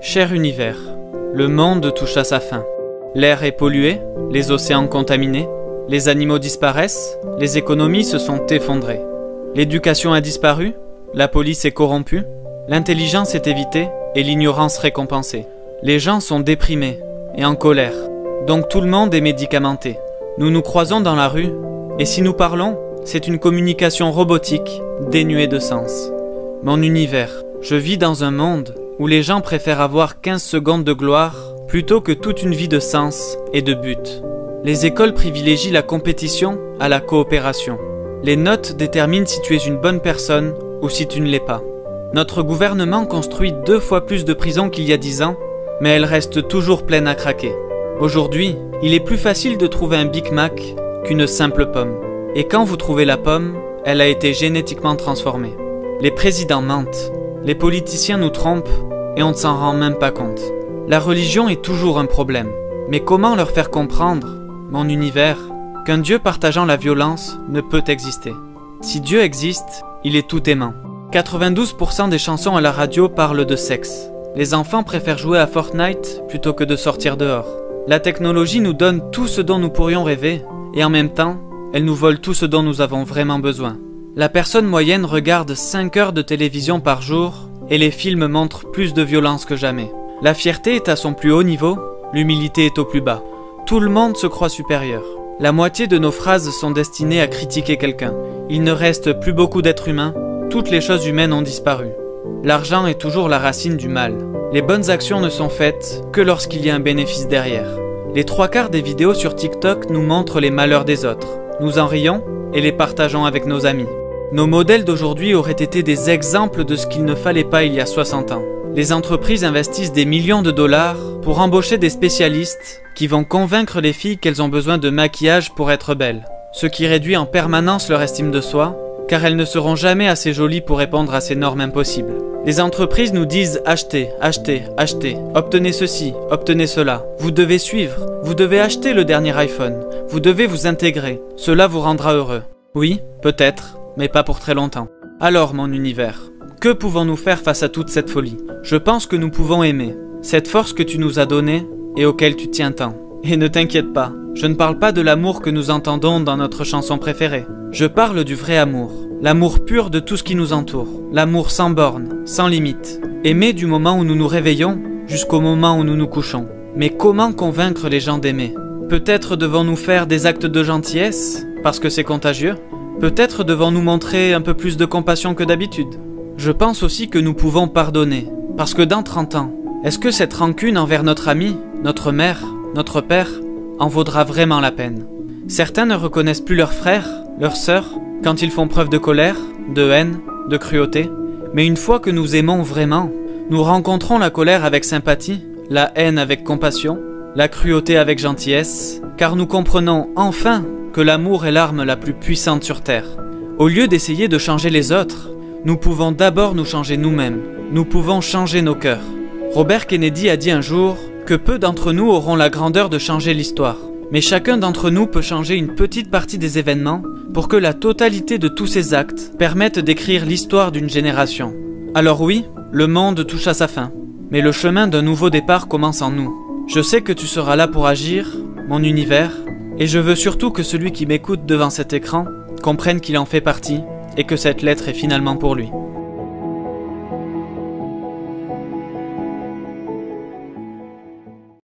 Cher univers, le monde touche à sa fin. L'air est pollué, les océans contaminés, les animaux disparaissent, les économies se sont effondrées. L'éducation a disparu, la police est corrompue, l'intelligence est évitée et l'ignorance récompensée. Les gens sont déprimés et en colère, donc tout le monde est médicamenté. Nous nous croisons dans la rue, et si nous parlons, c'est une communication robotique, dénuée de sens. Mon univers, je vis dans un monde où les gens préfèrent avoir 15 secondes de gloire plutôt que toute une vie de sens et de but. Les écoles privilégient la compétition à la coopération. Les notes déterminent si tu es une bonne personne ou si tu ne l'es pas. Notre gouvernement construit 2 fois plus de prisons qu'il y a 10 ans, mais elles restent toujours pleines à craquer. Aujourd'hui, il est plus facile de trouver un Big Mac qu'une simple pomme. Et quand vous trouvez la pomme, elle a été génétiquement transformée. Les présidents mentent, les politiciens nous trompent et on ne s'en rend même pas compte. La religion est toujours un problème. Mais comment leur faire comprendre, mon univers, qu'un Dieu partageant la violence ne peut exister? Si Dieu existe, il est tout aimant. 92% des chansons à la radio parlent de sexe. Les enfants préfèrent jouer à Fortnite plutôt que de sortir dehors. La technologie nous donne tout ce dont nous pourrions rêver, et en même temps, elle nous vole tout ce dont nous avons vraiment besoin. La personne moyenne regarde 5 heures de télévision par jour, et les films montrent plus de violence que jamais. La fierté est à son plus haut niveau, l'humilité est au plus bas. Tout le monde se croit supérieur. La moitié de nos phrases sont destinées à critiquer quelqu'un. Il ne reste plus beaucoup d'êtres humains, toutes les choses humaines ont disparu. L'argent est toujours la racine du mal. Les bonnes actions ne sont faites que lorsqu'il y a un bénéfice derrière. Les 3/4 des vidéos sur TikTok nous montrent les malheurs des autres. Nous en rions et les partageons avec nos amis. Nos modèles d'aujourd'hui auraient été des exemples de ce qu'il ne fallait pas il y a 60 ans. Les entreprises investissent des millions de dollars pour embaucher des spécialistes qui vont convaincre les filles qu'elles ont besoin de maquillage pour être belles, ce qui réduit en permanence leur estime de soi, car elles ne seront jamais assez jolies pour répondre à ces normes impossibles. Les entreprises nous disent « achetez, achetez, achetez, obtenez ceci, obtenez cela, vous devez suivre, vous devez acheter le dernier iPhone, vous devez vous intégrer, cela vous rendra heureux. » Oui, peut-être, mais pas pour très longtemps. Alors mon univers, que pouvons-nous faire face à toute cette folie? Je pense que nous pouvons aimer, cette force que tu nous as donnée et auquel tu tiens tant. Et ne t'inquiète pas, je ne parle pas de l'amour que nous entendons dans notre chanson préférée. Je parle du vrai amour, l'amour pur de tout ce qui nous entoure, l'amour sans bornes, sans limite. Aimer du moment où nous nous réveillons jusqu'au moment où nous nous couchons. Mais comment convaincre les gens d'aimer? Peut-être devons-nous faire des actes de gentillesse, parce que c'est contagieux? Peut-être devons-nous montrer un peu plus de compassion que d'habitude? Je pense aussi que nous pouvons pardonner, parce que dans 30 ans, est-ce que cette rancune envers notre ami, notre mère, notre père, en vaudra vraiment la peine? Certains ne reconnaissent plus leurs frères, leurs sœurs, quand ils font preuve de colère, de haine, de cruauté. Mais une fois que nous aimons vraiment, nous rencontrons la colère avec sympathie, la haine avec compassion, la cruauté avec gentillesse, car nous comprenons enfin que l'amour est l'arme la plus puissante sur Terre. Au lieu d'essayer de changer les autres, nous pouvons d'abord nous changer nous-mêmes. Nous pouvons changer nos cœurs. Robert Kennedy a dit un jour que peu d'entre nous auront la grandeur de changer l'histoire. Mais chacun d'entre nous peut changer une petite partie des événements pour que la totalité de tous ces actes permettent d'écrire l'histoire d'une génération. Alors oui, le monde touche à sa fin, mais le chemin d'un nouveau départ commence en nous. Je sais que tu seras là pour agir, mon univers, et je veux surtout que celui qui m'écoute devant cet écran comprenne qu'il en fait partie et que cette lettre est finalement pour lui.